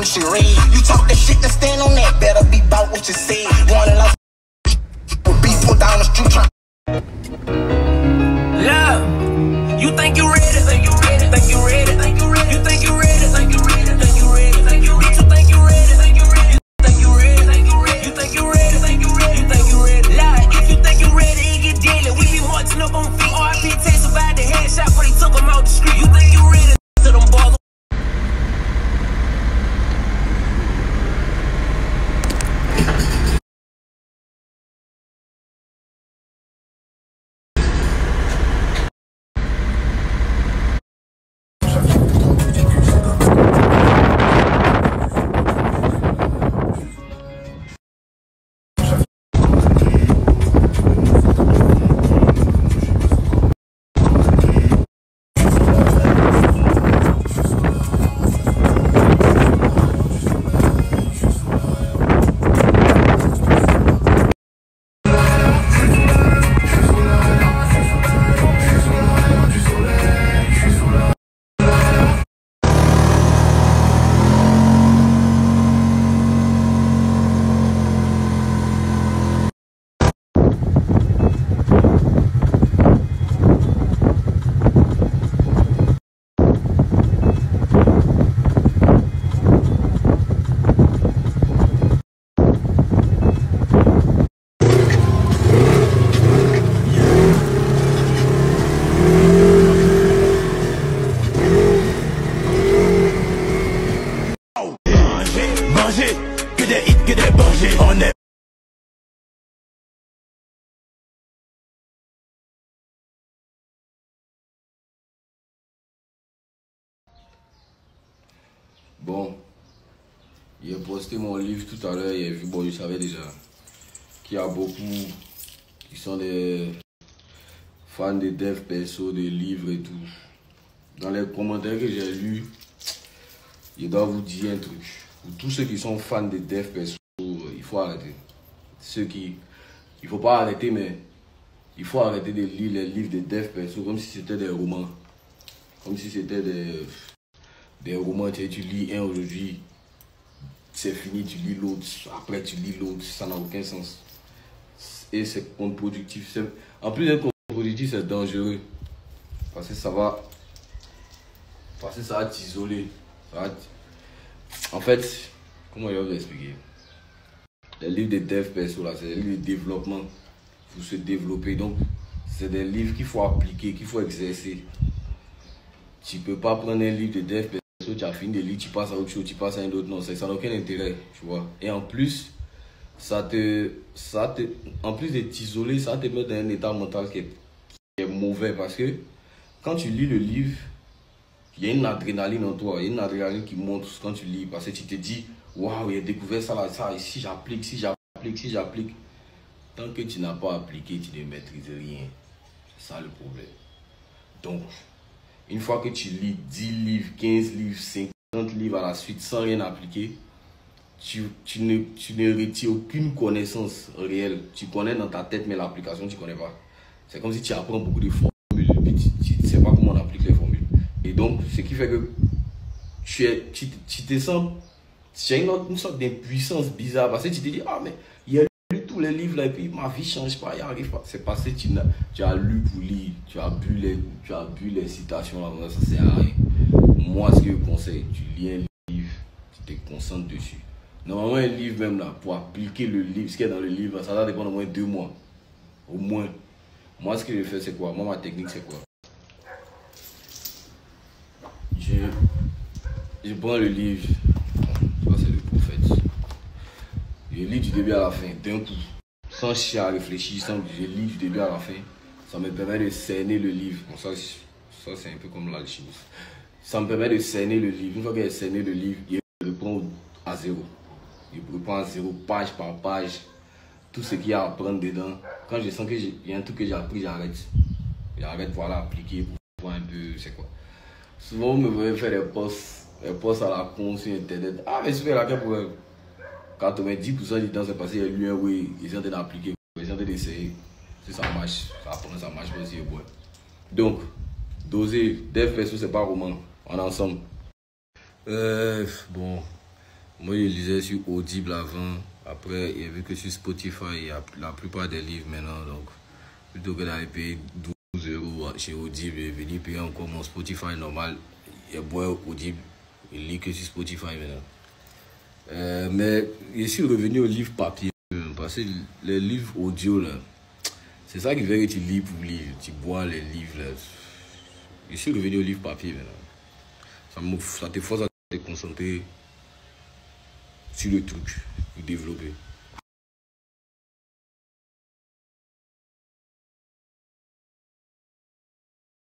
she read. You talk that shit, then stand on that. Better be about what you say. One love beef put down the street. Love, you think you ready? Think you ready? Think you ready? Think you ready? You think you ready? Think you ready? Think you ready? Think you ready? You think you ready? Think you ready? Think you ready? Think you ready? You think you ready? Think you ready? You think you ready? Lie, if you think you ready, it get deadly. We be marching up on feet. RIP Tay survived the headshot, but he took him out the street. You think you ready? To them balls. Que des hits, que des bangers, on est. Bon, j'ai posté mon livre tout à l'heure, j'ai vu, bon, je savais déjà qu'il y a beaucoup qui sont des fans de dev perso, de livres et tout. Dans les commentaires que j'ai lus, je dois vous dire un truc. Pour tous ceux qui sont fans de dev perso, il faut arrêter. Il faut pas arrêter, mais il faut arrêter de lire les livres de dev perso comme si c'était des romans. Comme si c'était des romans, tu lis un aujourd'hui, c'est fini, tu lis l'autre, après tu lis l'autre, ça n'a aucun sens. Et c'est contre-productif. En plus d'être contre-productif, c'est dangereux. Parce que ça va t'isoler. En fait, comment je vais vous expliquer? Les livres de dev perso, là, c'est des livres de développement. Il faut se développer. Donc, c'est des livres qu'il faut appliquer, qu'il faut exercer. Tu ne peux pas prendre un livre de dev perso, tu as fini de lire, tu passes à autre chose, tu passes à un autre. Non, ça n'a aucun intérêt, tu vois. Et en plus, en plus de t'isoler, ça te met dans un état mental qui est mauvais. Parce que quand tu lis le livre, il y a une adrénaline en toi, il y a une adrénaline qui monte quand tu lis. Parce que tu te dis, waouh, j'ai découvert ça là, ça, ici j'applique, si j'applique. Tant que tu n'as pas appliqué, tu ne maîtrises rien. C'est ça le problème. Donc, une fois que tu lis 10 livres, 15 livres, 50 livres à la suite sans rien appliquer, tu ne retires aucune connaissance réelle. Tu connais dans ta tête, mais l'application, tu ne connais pas. C'est comme si tu apprends beaucoup de formules, puis tu ne sais pas comment on applique les formules. Et donc, ce qui fait que tu te sens, tu as une sorte d'impuissance bizarre. Parce que tu te dis, ah, mais il a lu tous les livres là, et puis ma vie ne change pas, il n'y arrive pas. C'est parce que tu as lu pour lire, tu as bu les citations là, ça sert à rien. Moi, ce que je conseille, tu lis un livre, tu te concentres dessus. Normalement, un livre même là, pour appliquer le livre, ce qu'il y a dans le livre, ça va dépendre au moins 2 mois. Au moins. Moi, ce que je fais, c'est quoi? Moi, ma technique, c'est quoi? Je prends le livre, ça c'est le prophète. Je lis du début à la fin, d'un coup, sans chier à réfléchir, je lis du début à la fin. Ça me permet de cerner le livre. Bon, ça c'est un peu comme l'alchimie. Ça me permet de cerner le livre. Une fois que j'ai cerné le livre, je reprends à zéro. Je reprends à zéro, page par page, tout ce qu'il y a à apprendre dedans. Quand je sens qu'il y a un truc que j'ai appris, j'arrête. J'arrête pour aller appliquer, pour voir un peu c'est quoi. Souvent, vous me voyez faire des posts à la con sur internet. Ah, mais c'est laquelle pour 90% du temps, c'est passé à lui, oui, ils sont en train d'appliquer, ils sont en train d'essayer. Si ça marche, ça apprend, ça marche pas aussi. Ouais. Donc, doser, dev perso, c'est pas roman, on est ensemble. Bon, Moi, je lisais sur Audible avant. Après, il y a vu que sur Spotify, il y a la plupart des livres maintenant. Donc, plutôt que d'aller payer 12 € chez Audible et venir payer encore mon Spotify normal, il y a beau Audible, il lit que sur Spotify maintenant. Mais je suis revenu au livre papier. Parce que les livres audio, là, c'est ça qui fait que tu lis pour lire. Tu bois les livres. Là. Je suis revenu au livre papier maintenant. Ça te force à te concentrer sur le truc, pour développer.